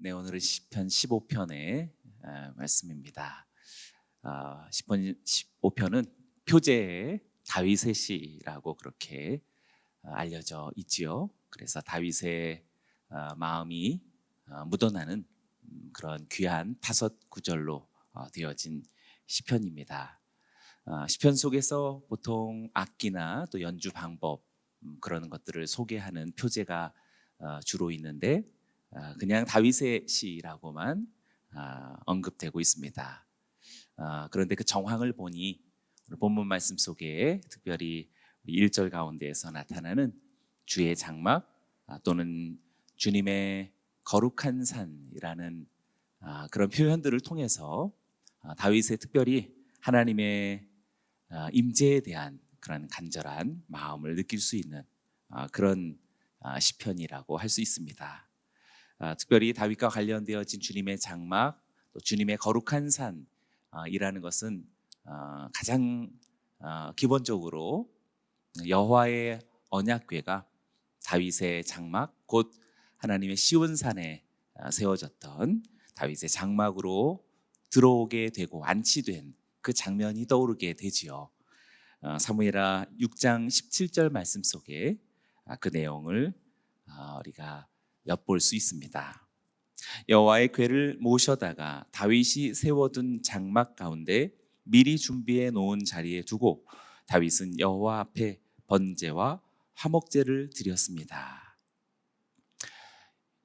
네, 오늘은 시편 15편의 말씀입니다. 시편 15편은 표제의 다윗의 시라고 그렇게 알려져 있지요. 그래서 다윗의 마음이 묻어나는 그런 귀한 5구절로 되어진 시편입니다. 시편 속에서 보통 악기나 또 연주 방법 그런 것들을 소개하는 표제가 주로 있는데 그냥 다윗의 시라고만 언급되고 있습니다. 그런데 그 정황을 보니 오늘 본문 말씀 속에 특별히 1절 가운데에서 나타나는 주의 장막 또는 주님의 거룩한 산이라는 그런 표현들을 통해서 다윗의 특별히 하나님의 임재에 대한 그런 간절한 마음을 느낄 수 있는 그런 시편이라고 할 수 있습니다. 특별히 다윗과 관련되어진 주님의 장막, 또 주님의 거룩한 산이라는 것은 가장 기본적으로 여호와의 언약궤가 다윗의 장막, 곧 하나님의 시온산에 세워졌던 다윗의 장막으로 들어오게 되고 안치된 그 장면이 떠오르게 되지요. 사무엘하 6장 17절 말씀 속에 그 내용을 우리가 엿볼 수 있습니다. 여호와의 궤를 모셔다가 다윗이 세워둔 장막 가운데 미리 준비해 놓은 자리에 두고 다윗은 여호와 앞에 번제와 화목제를 드렸습니다.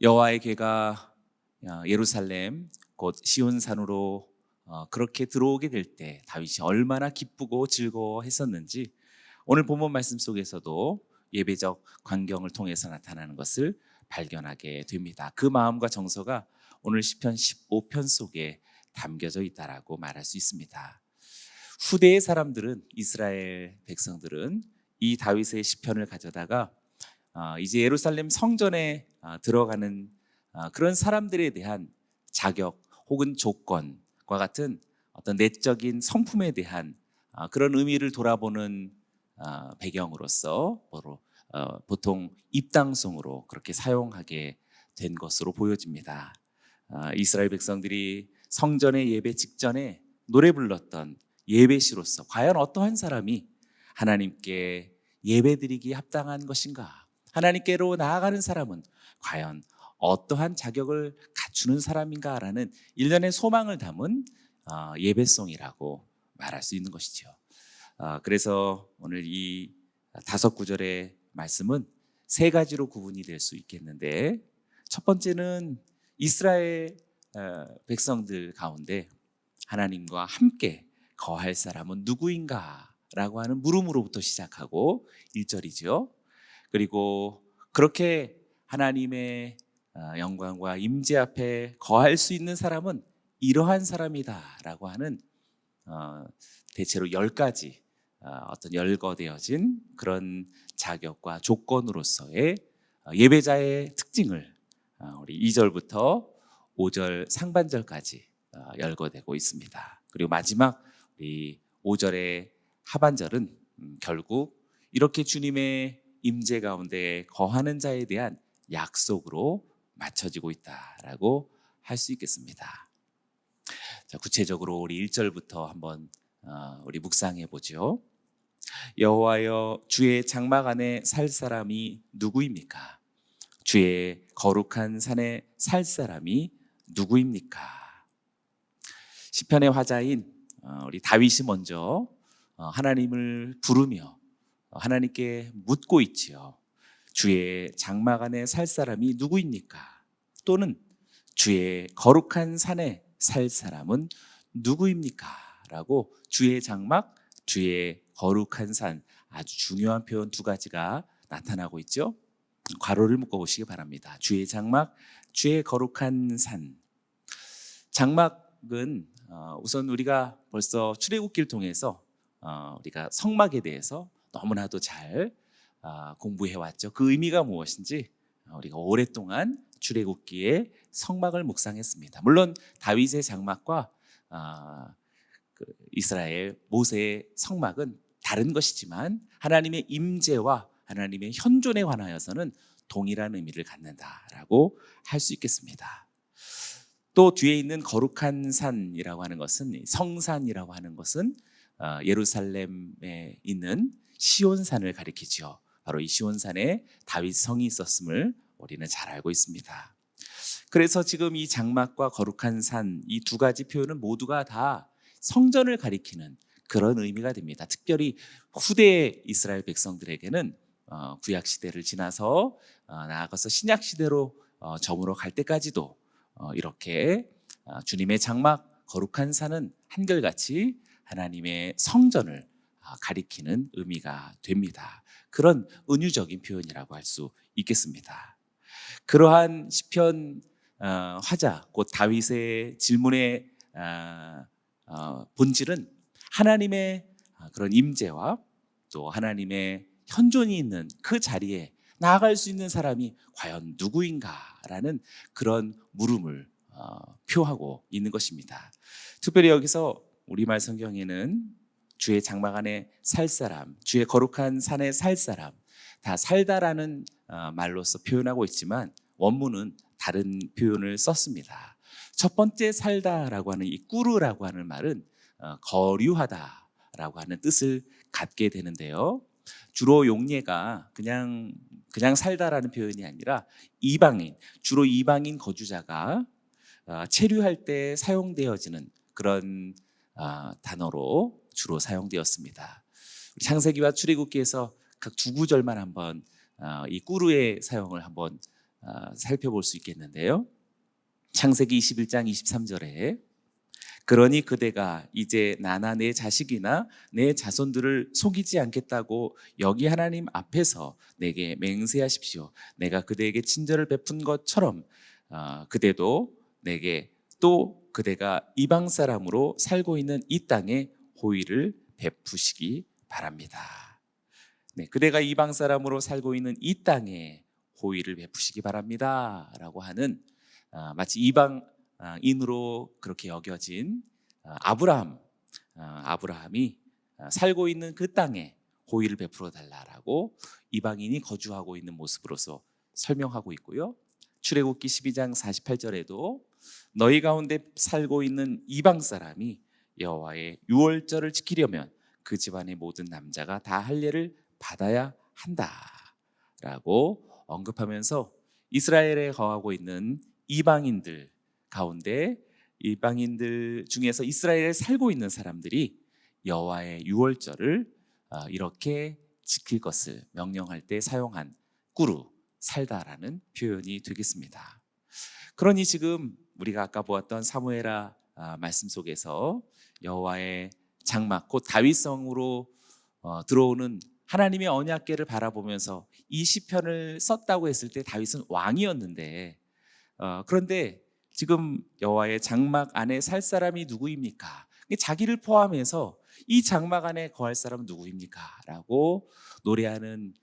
여호와의 궤가 예루살렘 곧 시온산으로 그렇게 들어오게 될 때 다윗이 얼마나 기쁘고 즐거워했었는지 오늘 본문 말씀 속에서도 예배적 광경을 통해서 나타나는 것을 발견하게 됩니다. 그 마음과 정서가 오늘 시편 15편 속에 담겨져 있다라고 말할 수 있습니다. 후대의 사람들은, 이스라엘 백성들은 이 다윗의 시편을 가져다가 이제 예루살렘 성전에 들어가는 그런 사람들에 대한 자격 혹은 조건과 같은 어떤 내적인 성품에 대한 그런 의미를 돌아보는 배경으로서 보통 입당송으로 그렇게 사용하게 된 것으로 보여집니다. 이스라엘 백성들이 성전의 예배 직전에 노래 불렀던 예배시로서 과연 어떠한 사람이 하나님께 예배드리기 합당한 것인가? 하나님께로 나아가는 사람은 과연 어떠한 자격을 갖추는 사람인가라는 일련의 소망을 담은 예배송이라고 말할 수 있는 것이죠. 그래서 오늘 이 5구절의 말씀은 3가지로 구분이 될 수 있겠는데, 첫 번째는 이스라엘 백성들 가운데 하나님과 함께 거할 사람은 누구인가? 라고 하는 물음으로부터 시작하고 1절이죠. 그리고 그렇게 하나님의 영광과 임재 앞에 거할 수 있는 사람은 이러한 사람이다 라고 하는 대체로 10가지 어떤 열거되어진 그런 자격과 조건으로서의 예배자의 특징을 우리 2절부터 5절 상반절까지 열거되고 있습니다. 그리고 마지막 우리 5절의 하반절은 결국 이렇게 주님의 임재 가운데 거하는 자에 대한 약속으로 맞춰지고 있다라고 할 수 있겠습니다. 자, 구체적으로 우리 1절부터 한번 우리 묵상해 보죠. 여호와여, 주의 장막 안에 살 사람이 누구입니까? 주의 거룩한 산에 살 사람이 누구입니까? 시편의 화자인 우리 다윗이 먼저 하나님을 부르며 하나님께 묻고 있지요. 주의 장막 안에 살 사람이 누구입니까? 또는 주의 거룩한 산에 살 사람은 누구입니까? 라고 주의 장막, 주의 거룩한 산, 아주 중요한 표현 2가지가 나타나고 있죠. 괄호를 묶어보시기 바랍니다. 주의 장막, 주의 거룩한 산. 장막은 우선 우리가 벌써 출애굽기를 통해서 우리가 성막에 대해서 너무나도 잘 공부해왔죠. 그 의미가 무엇인지 우리가 오랫동안 출애굽기에 성막을 묵상했습니다. 물론 다윗의 장막과 이스라엘 모세의 성막은 다른 것이지만 하나님의 임재와 하나님의 현존에 관하여서는 동일한 의미를 갖는다라고 할 수 있겠습니다. 또 뒤에 있는 거룩한 산이라고 하는 것은, 성산이라고 하는 것은 예루살렘에 있는 시온산을 가리키죠. 바로 이 시온산에 다윗 성이 있었음을 우리는 잘 알고 있습니다. 그래서 지금 이 장막과 거룩한 산, 이 두 가지 표현은 모두가 다 성전을 가리키는 그런 의미가 됩니다. 특별히 후대 이스라엘 백성들에게는 구약 시대를 지나서 나아가서 신약 시대로 저물어 갈 때까지도 이렇게 주님의 장막, 거룩한 산은 한결같이 하나님의 성전을 가리키는 의미가 됩니다. 그런 은유적인 표현이라고 할 수 있겠습니다. 그러한 시편 화자, 곧 다윗의 질문의 본질은 하나님의 그런 임재와 또 하나님의 현존이 있는 그 자리에 나아갈 수 있는 사람이 과연 누구인가라는 그런 물음을 표하고 있는 것입니다. 특별히 여기서 우리말 성경에는 주의 장막 안에 살 사람, 주의 거룩한 산에 살 사람, 다 살다라는 말로서 표현하고 있지만 원문은 다른 표현을 썼습니다. 첫 번째 살다라고 하는 이 꾸르라고 하는 말은 거류하다라고 하는 뜻을 갖게 되는데요. 주로 용례가 그냥 살다라는 표현이 아니라 이방인, 주로 이방인 거주자가 체류할 때 사용되어지는 그런 단어로 주로 사용되었습니다. 창세기와 출애굽기에서 각 두 구절만 한번 이 꾸르의 사용을 한번 살펴볼 수 있겠는데요. 창세기 21장 23절에 그러니 그대가 이제 나나 내 자식이나 내 자손들을 속이지 않겠다고 여기 하나님 앞에서 내게 맹세하십시오. 내가 그대에게 친절을 베푼 것처럼 그대도 내게 또 그대가 이방 사람으로 살고 있는 이 땅에 호의를 베푸시기 바랍니다. 네, 그대가 이방 사람으로 살고 있는 이 땅에 호의를 베푸시기 바랍니다 라고 하는 마치 이방인으로 그렇게 여겨진 아브라함이 살고 있는 그 땅에 호의를 베풀어 달라라고 이방인이 거주하고 있는 모습으로서 설명하고 있고요. 출애굽기 12장 48절에도 너희 가운데 살고 있는 이방 사람이 여호와의 유월절을 지키려면 그 집안의 모든 남자가 다 할례를 받아야 한다라고 언급하면서 이스라엘에 거하고 있는 이방인들 가운데 이방인들 중에서 이스라엘에 살고 있는 사람들이 여호와의 유월절을 이렇게 지킬 것을 명령할 때 사용한 꾸루, 살다라는 표현이 되겠습니다. 그러니 지금 우리가 아까 보았던 사무엘하 말씀 속에서 여호와의 장막 곧 다윗성으로 들어오는 하나님의 언약궤를 바라보면서 이 시편을 썼다고 했을 때 다윗은 왕이었는데 그런데 지금 여호와의 장막 안에 살 사람이 누구입니까? 자기를 포함해서 이 장막 안에 거할 사람은 누구입니까? 라고 노래하는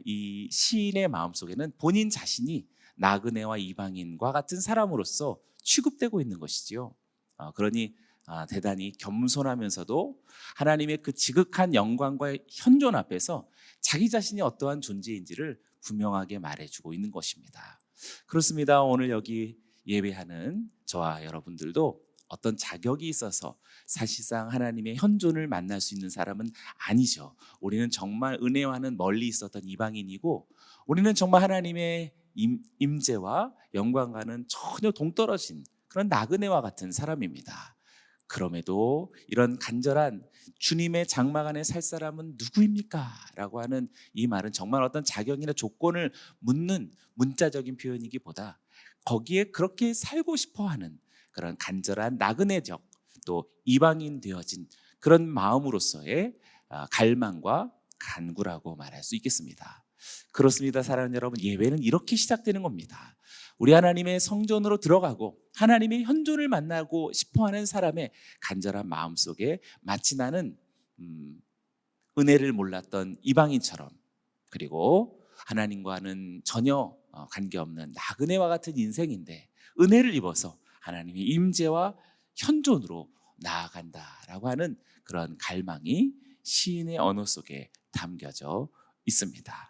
이 시인의 마음속에는 본인 자신이 나그네와 이방인과 같은 사람으로서 취급되고 있는 것이지요. 그러니 대단히 겸손하면서도 하나님의 그 지극한 영광과 현존 앞에서 자기 자신이 어떠한 존재인지를 분명하게 말해주고 있는 것입니다. 그렇습니다. 오늘 여기 예배하는 저와 여러분들도 어떤 자격이 있어서 사실상 하나님의 현존을 만날 수 있는 사람은 아니죠. 우리는 정말 은혜와는 멀리 있었던 이방인이고 우리는 정말 하나님의 임재와 영광과는 전혀 동떨어진 그런 나그네와 같은 사람입니다. 그럼에도 이런 간절한 주님의 장막 안에 살 사람은 누구입니까? 라고 하는 이 말은 정말 어떤 자격이나 조건을 묻는 문자적인 표현이기보다 거기에 그렇게 살고 싶어하는 그런 간절한 나그네적 또 이방인 되어진 그런 마음으로서의 갈망과 간구라고 말할 수 있겠습니다. 그렇습니다. 사랑하는 여러분, 예배는 이렇게 시작되는 겁니다. 우리 하나님의 성전으로 들어가고 하나님의 현존을 만나고 싶어하는 사람의 간절한 마음속에 마치 나는 은혜를 몰랐던 이방인처럼 그리고 하나님과는 전혀 관계없는 나그네와 같은 인생인데 은혜를 입어서 하나님의 임재와 현존으로 나아간다라고 하는 그런 갈망이 시인의 언어 속에 담겨져 있습니다.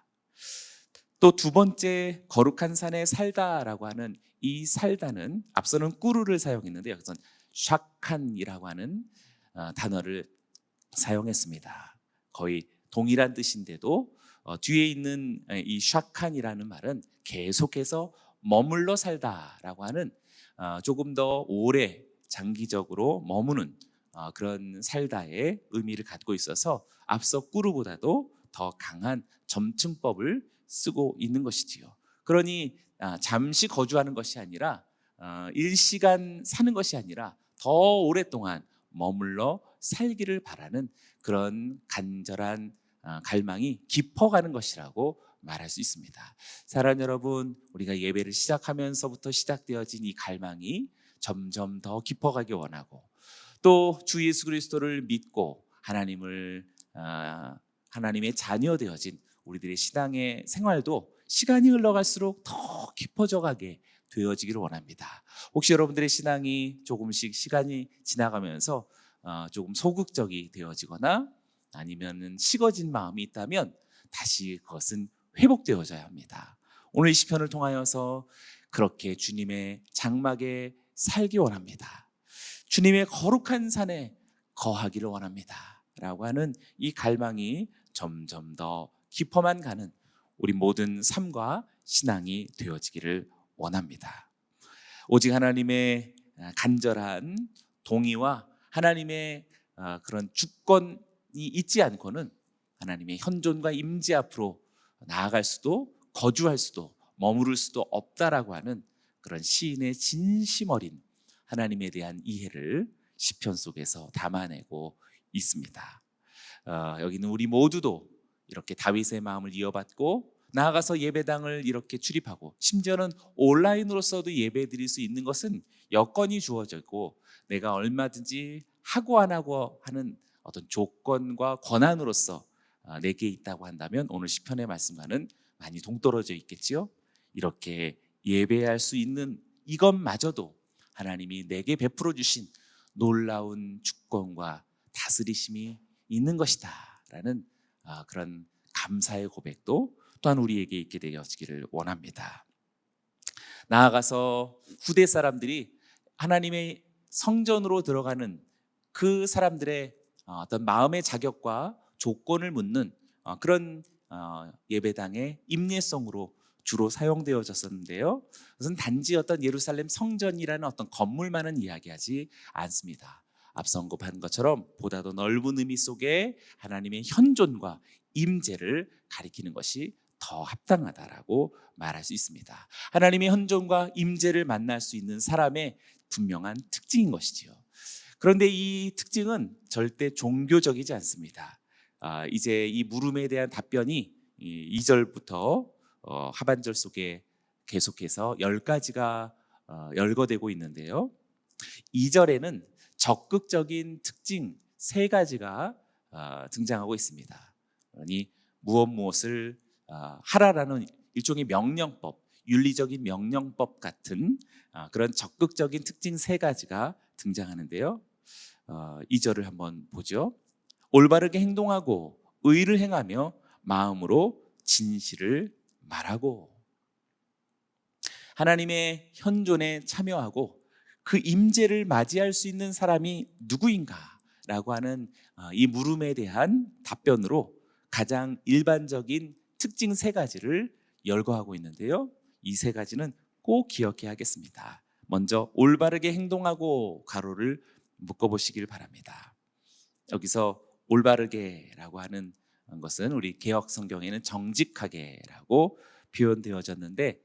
또 두 번째 거룩한 산에 살다라고 하는 이 살다는 앞서는 꾸르를 사용했는데 여기서는 샤칸이라고 하는 단어를 사용했습니다. 거의 동일한 뜻인데도 뒤에 있는 이 샤칸이라는 말은 계속해서 머물러 살다라고 하는 조금 더 오래 장기적으로 머무는 그런 살다의 의미를 갖고 있어서 앞서 꾸르보다도 더 강한 점층법을 쓰고 있는 것이지요. 그러니 잠시 거주하는 것이 아니라 일시간 사는 것이 아니라 더 오랫동안 머물러 살기를 바라는 그런 간절한 갈망이 깊어가는 것이라고 말할 수 있습니다. 사랑하는 여러분, 우리가 예배를 시작하면서부터 시작되어진 이 갈망이 점점 더 깊어가기 원하고 또 주 예수 그리스도를 믿고 하나님의 자녀 되어진 우리들의 신앙의 생활도 시간이 흘러갈수록 더 깊어져 가게 되어지기를 원합니다. 혹시 여러분들의 신앙이 조금씩 시간이 지나가면서 조금 소극적이 되어지거나 아니면 식어진 마음이 있다면 다시 그것은 회복되어져야 합니다. 오늘 이 시편을 통하여서 그렇게 주님의 장막에 살기 원합니다. 주님의 거룩한 산에 거하기를 원합니다 라고 하는 이 갈망이 점점 더 깊어만 가는 우리 모든 삶과 신앙이 되어지기를 원합니다. 오직 하나님의 간절한 동의와 하나님의 그런 주권이 있지 않고는 하나님의 현존과 임재 앞으로 나아갈 수도 거주할 수도 머무를 수도 없다라고 하는 그런 시인의 진심 어린 하나님에 대한 이해를 시편 속에서 담아내고 있습니다. 여기는 우리 모두도 이렇게 다윗의 마음을 이어받고 나아가서 예배당을 이렇게 출입하고 심지어는 온라인으로서도 예배 드릴 수 있는 것은 여건이 주어졌고 내가 얼마든지 하고 안 하고 하는 어떤 조건과 권한으로서 내게 있다고 한다면 오늘 시편의 말씀과는 많이 동떨어져 있겠지요. 이렇게 예배할 수 있는 이것마저도 하나님이 내게 베풀어 주신 놀라운 주권과 다스리심이 있는 것이다 라는 그런 감사의 고백도 또한 우리에게 있게 되어지기를 원합니다. 나아가서 후대 사람들이 하나님의 성전으로 들어가는 그 사람들의 어떤 마음의 자격과 조건을 묻는 그런 예배당의 임례성으로 주로 사용되어졌었는데요. 그것은 단지 어떤 예루살렘 성전이라는 어떤 건물만은 이야기하지 않습니다. 앞서 언급한 것처럼 보다 더 넓은 의미 속에 하나님의 현존과 임재를 가리키는 것이 더 합당하다라고 말할 수 있습니다. 하나님의 현존과 임재를 만날 수 있는 사람의 분명한 특징인 것이지요. 그런데 이 특징은 절대 종교적이지 않습니다. 이제 이 물음에 대한 답변이 2절부터 하반절 속에 계속해서 10가지가 열거되고 있는데요. 2절에는 적극적인 특징 3가지가 등장하고 있습니다. 그러니 무엇을 하라라는 일종의 명령법, 윤리적인 명령법 같은 그런 적극적인 특징 3가지가 등장하는데요. 2절을 한번 보죠. 올바르게 행동하고 의를 행하며 마음으로 진실을 말하고 하나님의 현존에 참여하고 그 임재를 맞이할 수 있는 사람이 누구인가라고 하는 이 물음에 대한 답변으로 가장 일반적인 특징 3가지를 열거하고 있는데요. 이 3가지는 꼭 기억해야겠습니다. 먼저 올바르게 행동하고 가로를 묶어보시길 바랍니다. 여기서 올바르게라고 하는 것은 우리 개역 성경에는 정직하게라고 표현되어졌는데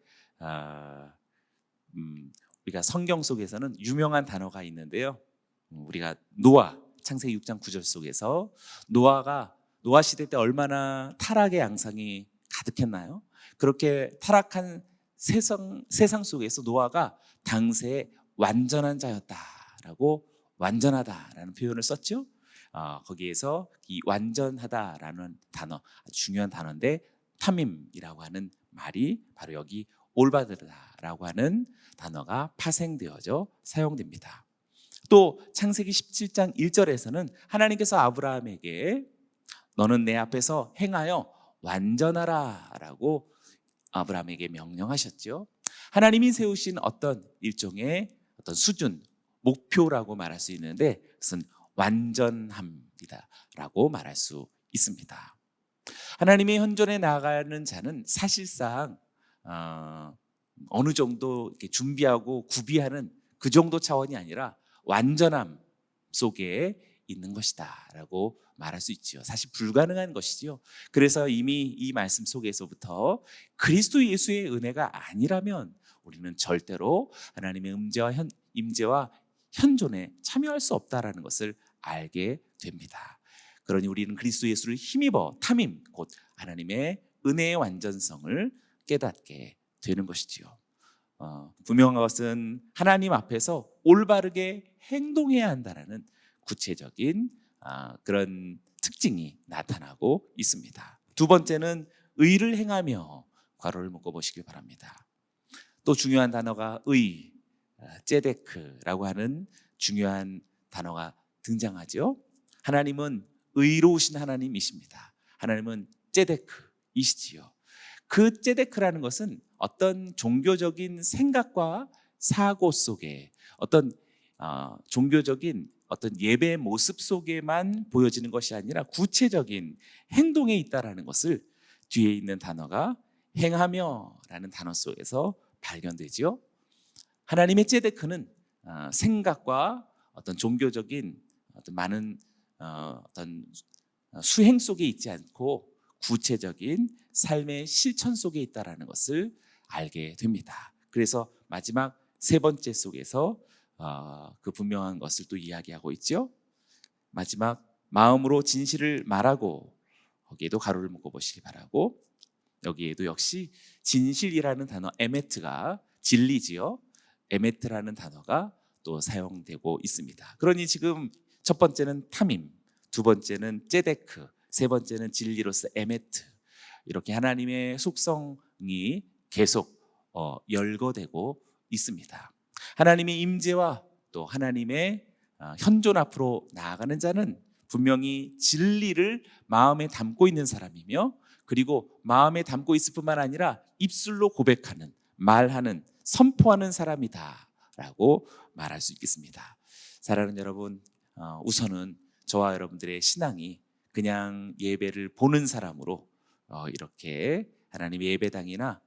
우리가 성경 속에서는 유명한 단어가 있는데요. 우리가 노아 창세기 6장 9절 속에서 노아 시대 때 얼마나 타락의 양상이 가득했나요? 그렇게 타락한 세상 속에서 노아가 당시에 완전한 자였다라고 완전하다라는 표현을 썼죠. 거기에서 이 완전하다라는 단어 아주 중요한 단어인데 타밈이라고 하는 말이 바로 여기 올바르다라고 하는 단어가 파생되어져 사용됩니다. 또 창세기 17장 1절에서는 하나님께서 아브라함에게 너는 내 앞에서 행하여 완전하라 라고 아브라함에게 명령하셨죠. 하나님이 세우신 어떤 일종의 어떤 수준, 목표라고 말할 수 있는데 그것은 완전함이다라고 말할 수 있습니다. 하나님의 현존에 나아가는 자는 사실상 어느 정도 이렇게 준비하고 구비하는 그 정도 차원이 아니라 완전함 속에 있는 것이다라고 말할 수 있지요. 사실 불가능한 것이지요. 그래서 이미 이 말씀 속에서부터 그리스도 예수의 은혜가 아니라면 우리는 절대로 하나님의 임재와 현존에 참여할 수 없다라는 것을 알게 됩니다. 그러니 우리는 그리스도 예수를 힘입어 탐임, 곧 하나님의 은혜의 완전성을 깨닫게 되는 것이지요. 분명한 것은 하나님 앞에서 올바르게 행동해야 한다는 구체적인 그런 특징이 나타나고 있습니다. 두 번째는 의를 행하며, 괄호를 묶어보시길 바랍니다. 또 중요한 단어가 의, ጼ데크라고 하는 중요한 단어가 등장하죠. 하나님은 의로우신 하나님이십니다. 하나님은 ጼ데크이시지요. 그 ጼ데크라는 것은 어떤 종교적인 생각과 사고 속에 어떤 종교적인 어떤 예배의 모습 속에만 보여지는 것이 아니라 구체적인 행동에 있다라는 것을 뒤에 있는 단어가 행하며라는 단어 속에서 발견되지요. 하나님의 ጼ데크는 생각과 어떤 종교적인 어떤 많은 어떤 수행 속에 있지 않고 구체적인 삶의 실천 속에 있다라는 것을 알게 됩니다. 그래서 마지막 세 번째 속에서 그 분명한 것을 또 이야기하고 있죠. 마지막 마음으로 진실을 말하고, 거기에도 가로를 묶어 보시기 바라고, 여기에도 역시 진실이라는 단어 에메트가 진리지요. 에메트라는 단어가 또 사용되고 있습니다. 그러니 지금 첫 번째는 탐임, 두 번째는 ጼ데크, 세 번째는 진리로서 에메트, 이렇게 하나님의 속성이 계속 열거되고 있습니다. 하나님의 임재와 또 하나님의 현존 앞으로 나아가는 자는 분명히 진리를 마음에 담고 있는 사람이며, 그리고 마음에 담고 있을 뿐만 아니라 입술로 고백하는, 말하는, 선포하는 사람이다라고 말할 수 있겠습니다. 사랑하는 여러분, 우선은 저와 여러분들의 신앙이 그냥 예배를 보는 사람으로 이렇게 하나님의 예배당이나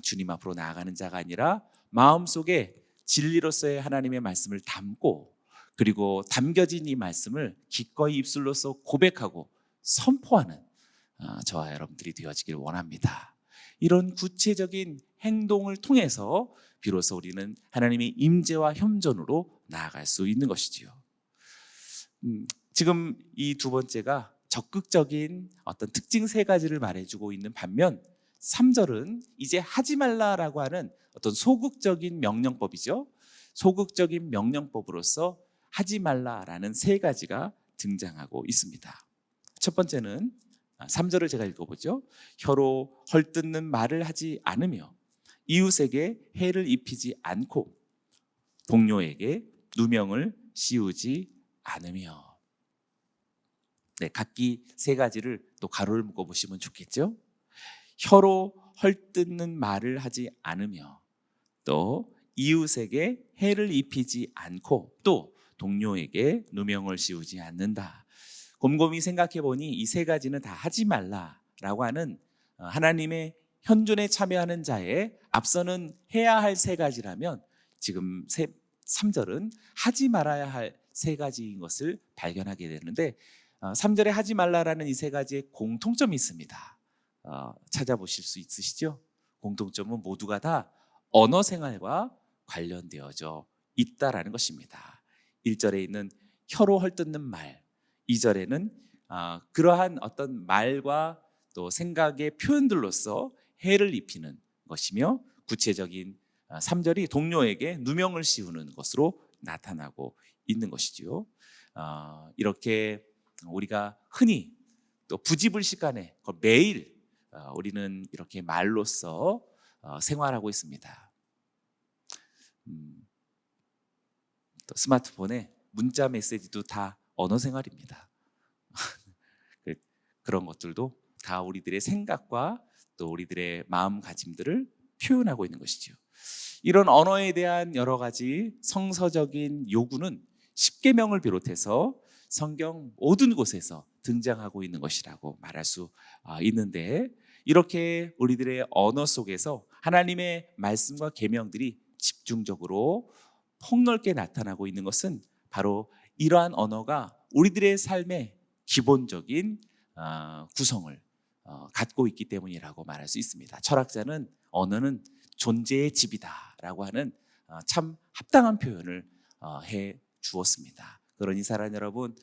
주님 앞으로 나아가는 자가 아니라 마음속에 진리로서의 하나님의 말씀을 담고, 그리고 담겨진 이 말씀을 기꺼이 입술로서 고백하고 선포하는 저와 여러분들이 되어지길 원합니다. 이런 구체적인 행동을 통해서 비로소 우리는 하나님의 임재와 현존으로 나아갈 수 있는 것이지요. 지금 이 두 번째가 적극적인 어떤 특징 세 가지를 말해주고 있는 반면, 3절은 이제 하지 말라라고 하는 어떤 소극적인 명령법이죠. 소극적인 명령법으로서 하지 말라라는 세 가지가 등장하고 있습니다. 첫 번째는 3절을 제가 읽어보죠. 혀로 헐뜯는 말을 하지 않으며, 이웃에게 해를 입히지 않고, 동료에게 누명을 씌우지 않으며. 네, 각기 세 가지를 또 가로를 묶어 보시면 좋겠죠. 혀로 헐뜯는 말을 하지 않으며, 또 이웃에게 해를 입히지 않고, 또 동료에게 누명을 씌우지 않는다. 곰곰이 생각해 보니 이 세 가지는 다 하지 말라라고 하는 하나님의 현존에 참여하는 자의 앞서는 해야 할 세 가지라면, 지금 3절은 하지 말아야 할 세 가지인 것을 발견하게 되는데, 3절에 하지 말라라는 이 세 가지의 공통점이 있습니다. 찾아보실 수 있으시죠? 공통점은 모두가 다 언어 생활과 관련되어져 있다라는 것입니다. 1절에 있는 혀로 헐뜯는 말, 2절에는 그러한 어떤 말과 또 생각의 표현들로서 해를 입히는 것이며, 구체적인 3절이 동료에게 누명을 씌우는 것으로 나타나고 있는 것이지요. 이렇게 우리가 흔히 또 부지불식간에 매일 우리는 이렇게 말로써 생활하고 있습니다. 또 스마트폰에 문자 메시지도 다 언어 생활입니다. 그런 것들도 다 우리들의 생각과 또 우리들의 마음가짐들을 표현하고 있는 것이죠. 이런 언어에 대한 여러 가지 성서적인 요구는 십계명을 비롯해서 성경 모든 곳에서 등장하고 있는 것이라고 말할 수 있는데, 이렇게 우리들의 언어 속에서 하나님의 말씀과 계명들이 집중적으로 폭넓게 나타나고 있는 것은 바로 이러한 언어가 우리들의 삶의 기본적인 구성을 갖고 있기 때문이라고 말할 수 있습니다. 철학자는 언어는 존재의 집이다라고 하는 참 합당한 표현을 해 주었습니다. 그러니 사랑하는 여러분,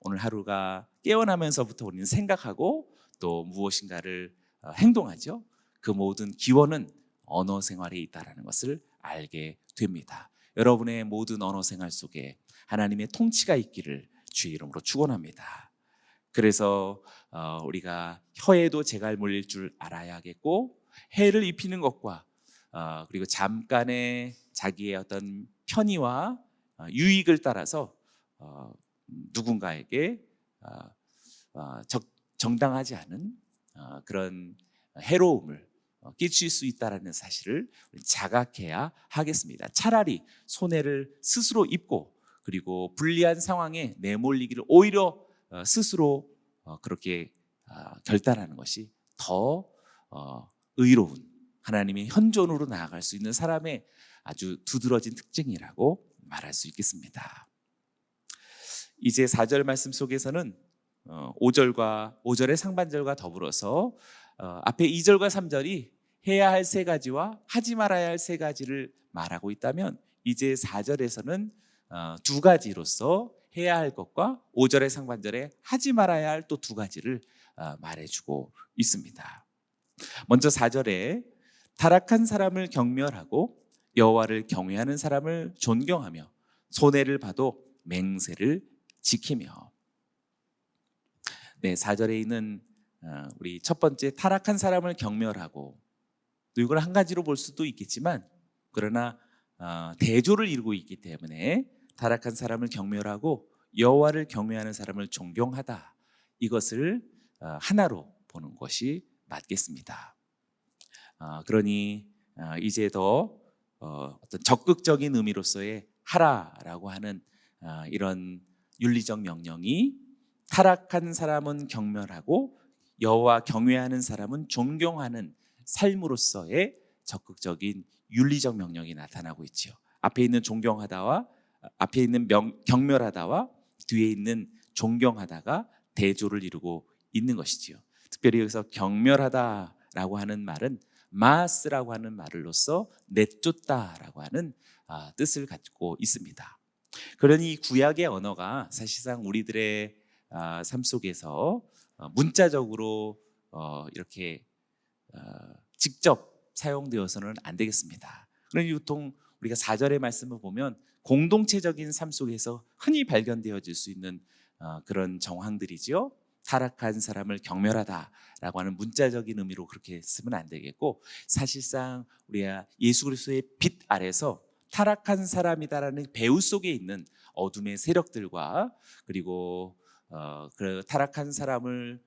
오늘 하루가 깨어나면서부터 우리는 생각하고 또 무엇인가를 행동하죠. 그 모든 기원은 언어 생활에 있다라는 것을 알게 됩니다. 여러분의 모든 언어 생활 속에 하나님의 통치가 있기를 주의 이름으로 축원합니다. 그래서 우리가 혀에도 재갈 물릴 줄 알아야겠고, 해를 입히는 것과 그리고 잠깐의 자기의 어떤 편의와 유익을 따라서 누군가에게 정당하지 않은 그런 해로움을 끼칠 수 있다는 사실을 자각해야 하겠습니다. 차라리 손해를 스스로 입고 그리고 불리한 상황에 내몰리기를 오히려 스스로 그렇게 결단하는 것이 더 의로운 하나님의 현존으로 나아갈 수 있는 사람의 아주 두드러진 특징이라고 말할 수 있겠습니다. 이제 4절 말씀 속에서는 5절의 상반절과 더불어서 앞에 2절과 3절이 해야 할 세 가지와 하지 말아야 할 세 가지를 말하고 있다면, 이제 4절에서는 두 가지로서 해야 할 것과 5절의 상반절에 하지 말아야 할 또 두 가지를 말해주고 있습니다. 먼저 4절에 타락한 사람을 경멸하고 여호와를 경외하는 사람을 존경하며 손해를 봐도 맹세를 지키며. 네, 4절에 있는 우리 첫 번째 타락한 사람을 경멸하고, 또 이걸 한 가지로 볼 수도 있겠지만 그러나 대조를 이루고 있기 때문에 타락한 사람을 경멸하고 여호와를 경외하는 사람을 존경하다, 이것을 하나로 보는 것이 맞겠습니다. 그러니 이제 더 어떤 적극적인 의미로서의 하라라고 하는 이런 윤리적 명령이 타락한 사람은 경멸하고 여호와 경외하는 사람은 존경하는 삶으로서의 적극적인 윤리적 명령이 나타나고 있지요. 앞에 있는 존경하다와 앞에 있는 경멸하다와 뒤에 있는 존경하다가 대조를 이루고 있는 것이지요. 특별히 여기서 경멸하다라고 하는 말은 마스라고 하는 말로서 내쫓다라고 하는 뜻을 갖고 있습니다. 그러니 구약의 언어가 사실상 우리들의 삶 속에서 문자적으로 이렇게 직접 사용되어서는 안 되겠습니다. 그러니 보통 우리가 4절의 말씀을 보면 공동체적인 삶 속에서 흔히 발견되어질 수 있는 그런 정황들이지요. 타락한 사람을 경멸하다라고 하는 문자적인 의미로 그렇게 쓰면 안 되겠고, 사실상 우리가 예수 그리스도의 빛 아래서 타락한 사람이다라는 배후 속에 있는 어둠의 세력들과 그리고 그 타락한 사람을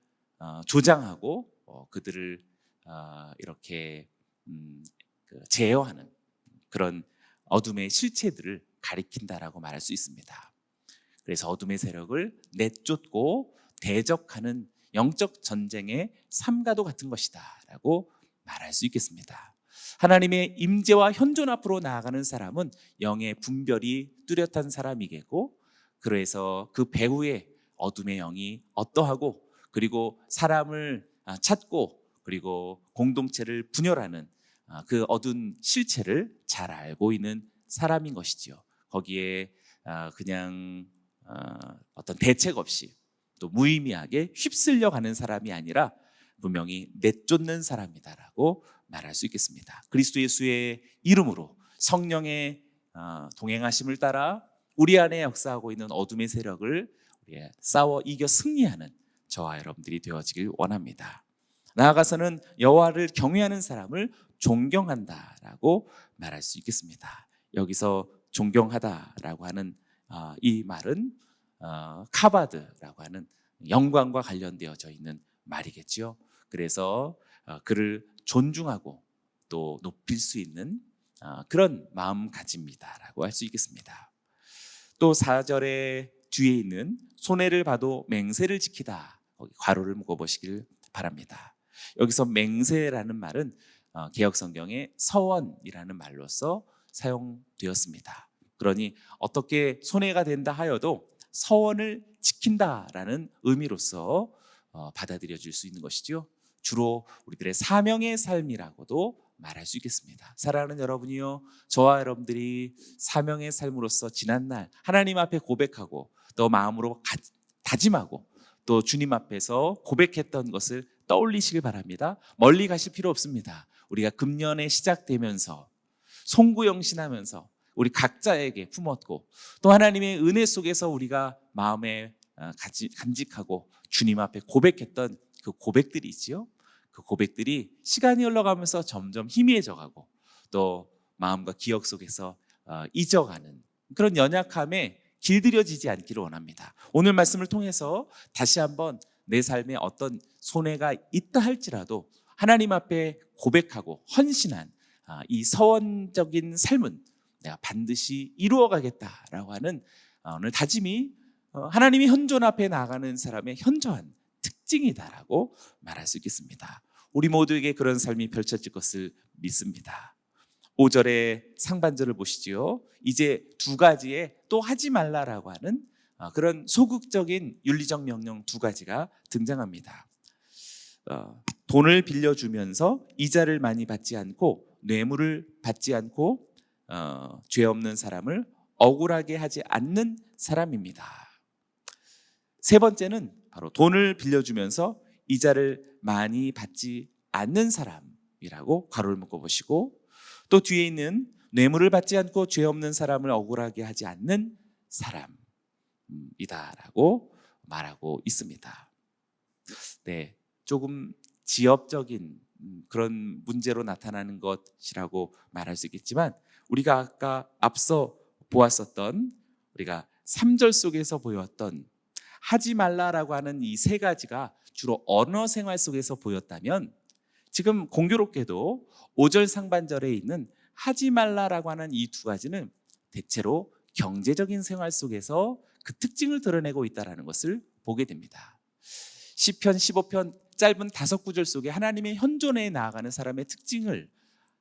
조장하고 그들을 이렇게 제어하는 그런 어둠의 실체들을 가리킨다라고 말할 수 있습니다. 그래서 어둠의 세력을 내쫓고 대적하는 영적 전쟁의 삼가도 같은 것이다라고 말할 수 있겠습니다. 하나님의 임재와 현존 앞으로 나아가는 사람은 영의 분별이 뚜렷한 사람이겠고, 그래서 그 배후에 어둠의 영이 어떠하고 그리고 사람을 찾고 그리고 공동체를 분열하는 그 어두운 실체를 잘 알고 있는 사람인 것이지요. 거기에 그냥 어떤 대책 없이 또 무의미하게 휩쓸려 가는 사람이 아니라 분명히 내쫓는 사람이다라고 말할 수 있겠습니다. 그리스도 예수의 이름으로 성령의 동행하심을 따라 우리 안에 역사하고 있는 어둠의 세력을 싸워 이겨 승리하는 저와 여러분들이 되어지길 원합니다. 나아가서는 여호와를 경외하는 사람을 존경한다라고 말할 수 있겠습니다. 여기서 존경하다라고 하는 이 말은 카바드라고 하는 영광과 관련되어져 있는 말이겠지요. 그래서 그를 존중하고 또 높일 수 있는 그런 마음가짐이다라고 할 수 있겠습니다. 또 4절의 뒤에 있는 손해를 봐도 맹세를 지키다, 거기 괄호를 묶어보시길 바랍니다. 여기서 맹세라는 말은 개역 성경에 서원이라는 말로서 사용되었습니다. 그러니 어떻게 손해가 된다 하여도 서원을 지킨다라는 의미로서 받아들여질 수 있는 것이죠. 주로 우리들의 사명의 삶이라고도 말할 수 있겠습니다. 사랑하는 여러분이요, 저와 여러분들이 사명의 삶으로서 지난날 하나님 앞에 고백하고 또 마음으로 다짐하고 또 주님 앞에서 고백했던 것을 떠올리시길 바랍니다. 멀리 가실 필요 없습니다. 우리가 금년에 시작되면서 송구영신하면서 우리 각자에게 품었고 또 하나님의 은혜 속에서 우리가 마음에 간직하고 주님 앞에 고백했던 그 고백들이 있지요. 그 고백들이 시간이 흘러가면서 점점 희미해져가고 또 마음과 기억 속에서 잊어가는 그런 연약함에 길들여지지 않기를 원합니다. 오늘 말씀을 통해서 다시 한번 내 삶에 어떤 손해가 있다 할지라도 하나님 앞에 고백하고 헌신한 이 서원적인 삶은 내가 반드시 이루어가겠다라고 하는 오늘 다짐이 하나님이 현존 앞에 나가는 사람의 현저한 특징이다라고 말할 수 있겠습니다. 우리 모두에게 그런 삶이 펼쳐질 것을 믿습니다. 5절의 상반절을 보시지요. 이제 두 가지의 또 하지 말라라고 하는 그런 소극적인 윤리적 명령 두 가지가 등장합니다. 돈을 빌려주면서 이자를 많이 받지 않고 뇌물을 받지 않고 죄 없는 사람을 억울하게 하지 않는 사람입니다. 세 번째는 바로 돈을 빌려주면서 이자를 많이 받지 않는 사람이라고 괄호를 묶어 보시고 또 뒤에 있는 뇌물을 받지 않고 죄 없는 사람을 억울하게 하지 않는 사람이다라고 말하고 있습니다. 네, 조금 지엽적인 그런 문제로 나타나는 것이라고 말할 수 있겠지만 우리가 아까 앞서 보았었던 우리가 3절 속에서 보였던 하지 말라라고 하는 이 세 가지가 주로 언어 생활 속에서 보였다면 지금 공교롭게도 5절 상반절에 있는 하지 말라라고 하는 이 두 가지는 대체로 경제적인 생활 속에서 그 특징을 드러내고 있다는 것을 보게 됩니다. 시편 15편 짧은 5구절 속에 하나님의 현존에 나아가는 사람의 특징을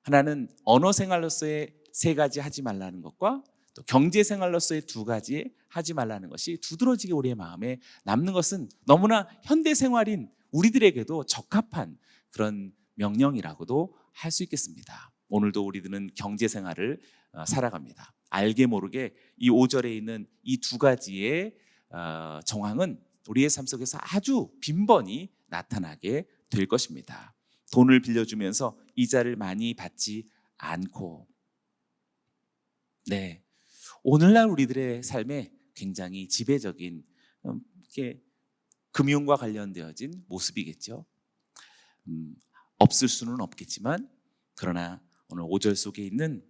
하나는 언어 생활로서의 세 가지 하지 말라는 것과 또 경제 생활로서의 두 가지 하지 말라는 것이 두드러지게 우리의 마음에 남는 것은 너무나 현대 생활인 우리들에게도 적합한 그런 명령이라고도 할 수 있겠습니다. 오늘도 우리들은 경제 생활을 살아갑니다. 알게 모르게 이 5절에 있는 이 두 가지의 정황은 우리의 삶 속에서 아주 빈번히 나타나게 될 것입니다. 돈을 빌려주면서 이자를 많이 받지 않고, 네, 오늘날 우리들의 삶에 굉장히 지배적인 금융과 관련되어진 모습이겠죠. 없을 수는 없겠지만 그러나 오늘 5절 속에 있는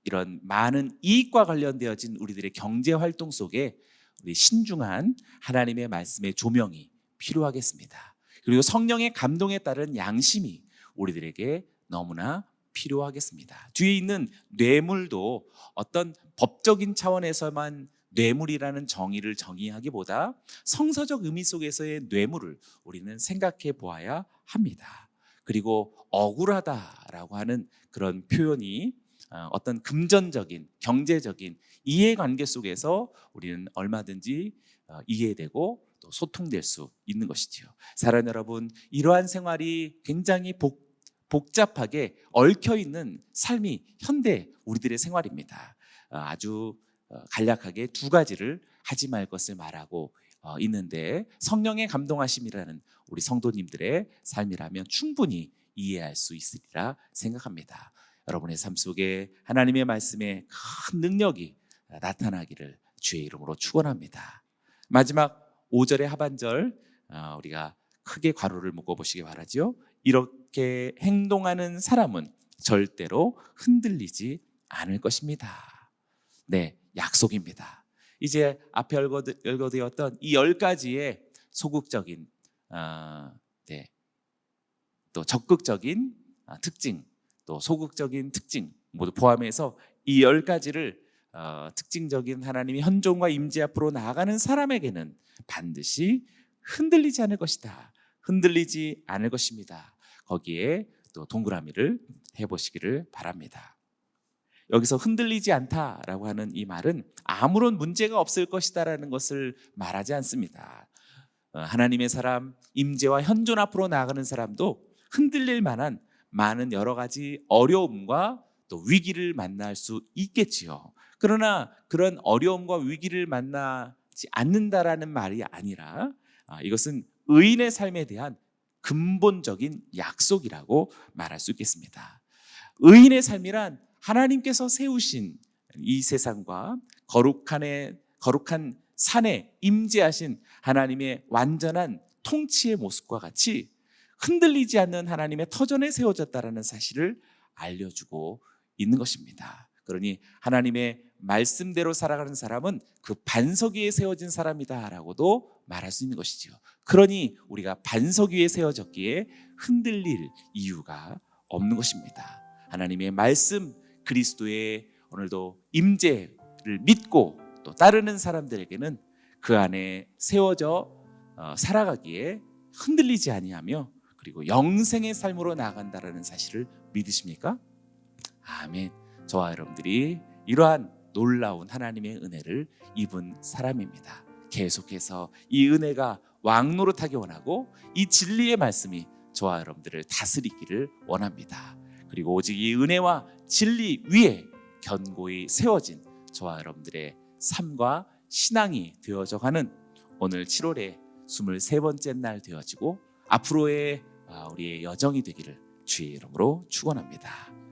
이런 많은 이익과 관련되어진 우리들의 경제 활동 속에 우리 신중한 하나님의 말씀의 조명이 필요하겠습니다. 그리고 성령의 감동에 따른 양심이 우리들에게 너무나 필요하겠습니다. 뒤에 있는 뇌물도 어떤 법적인 차원에서만 뇌물이라는 정의를 정의하기보다 성서적 의미 속에서의 뇌물을 우리는 생각해 보아야 합니다. 그리고 억울하다라고 하는 그런 표현이 어떤 금전적인 경제적인 이해관계 속에서 우리는 얼마든지 이해되고 또 소통될 수 있는 것이지요. 사랑하는 여러분, 이러한 생활이 굉장히 복잡하게 얽혀있는 삶이 현대 우리들의 생활입니다. 아주 간략하게 두 가지를 하지 말 것을 말하고 있는데 성령의 감동하심이라는 우리 성도님들의 삶이라면 충분히 이해할 수 있으리라 생각합니다. 여러분의 삶 속에 하나님의 말씀에 큰 능력이 나타나기를 주의 이름으로 축원합니다. 마지막 5절의 하반절 우리가 크게 괄호를 묶어보시기 바라죠. 이렇게 행동하는 사람은 절대로 흔들리지 않을 것입니다. 네, 약속입니다. 이제 앞에 열거되었던 이 10가지의 소극적인 또 적극적인 특징, 또 소극적인 특징, 모두 포함해서 이 10가지를 특징적인 하나님의 현존과 임재 앞으로 나아가는 사람에게는 반드시 흔들리지 않을 것이다. 흔들리지 않을 것입니다. 거기에 또 동그라미를 해보시기를 바랍니다. 여기서 흔들리지 않다라고 하는 이 말은 아무런 문제가 없을 것이다라는 것을 말하지 않습니다. 하나님의 사람, 임재와 현존 앞으로 나아가는 사람도 흔들릴 만한 많은 여러 가지 어려움과 또 위기를 만날 수 있겠지요. 그러나 그런 어려움과 위기를 만나지 않는다라는 말이 아니라 이것은 의인의 삶에 대한 근본적인 약속이라고 말할 수 있겠습니다. 의인의 삶이란 하나님께서 세우신 이 세상과 거룩한 산에 임재하신 하나님의 완전한 통치의 모습과 같이 흔들리지 않는 하나님의 터전에 세워졌다라는 사실을 알려주고 있는 것입니다. 그러니 하나님의 말씀대로 살아가는 사람은 그 반석 위에 세워진 사람이다라고도 말할 수 있는 것이지요. 그러니 우리가 반석 위에 세워졌기에 흔들릴 이유가 없는 것입니다. 하나님의 말씀, 그리스도의 오늘도 임재를 믿고 또 따르는 사람들에게는 그 안에 세워져 살아가기에 흔들리지 아니하며 그리고 영생의 삶으로 나아간다라는 사실을 믿으십니까? 아멘. 저와 여러분들이 이러한 놀라운 하나님의 은혜를 입은 사람입니다. 계속해서 이 은혜가 왕노릇하기 원하고 이 진리의 말씀이 저와 여러분들을 다스리기를 원합니다. 그리고 오직 이 은혜와 진리 위에 견고히 세워진 저와 여러분들의 삶과 신앙이 되어져 가는 오늘 7월의 23번째 날 되어지고 앞으로의 우리의 여정이 되기를 주의 이름으로 축원합니다.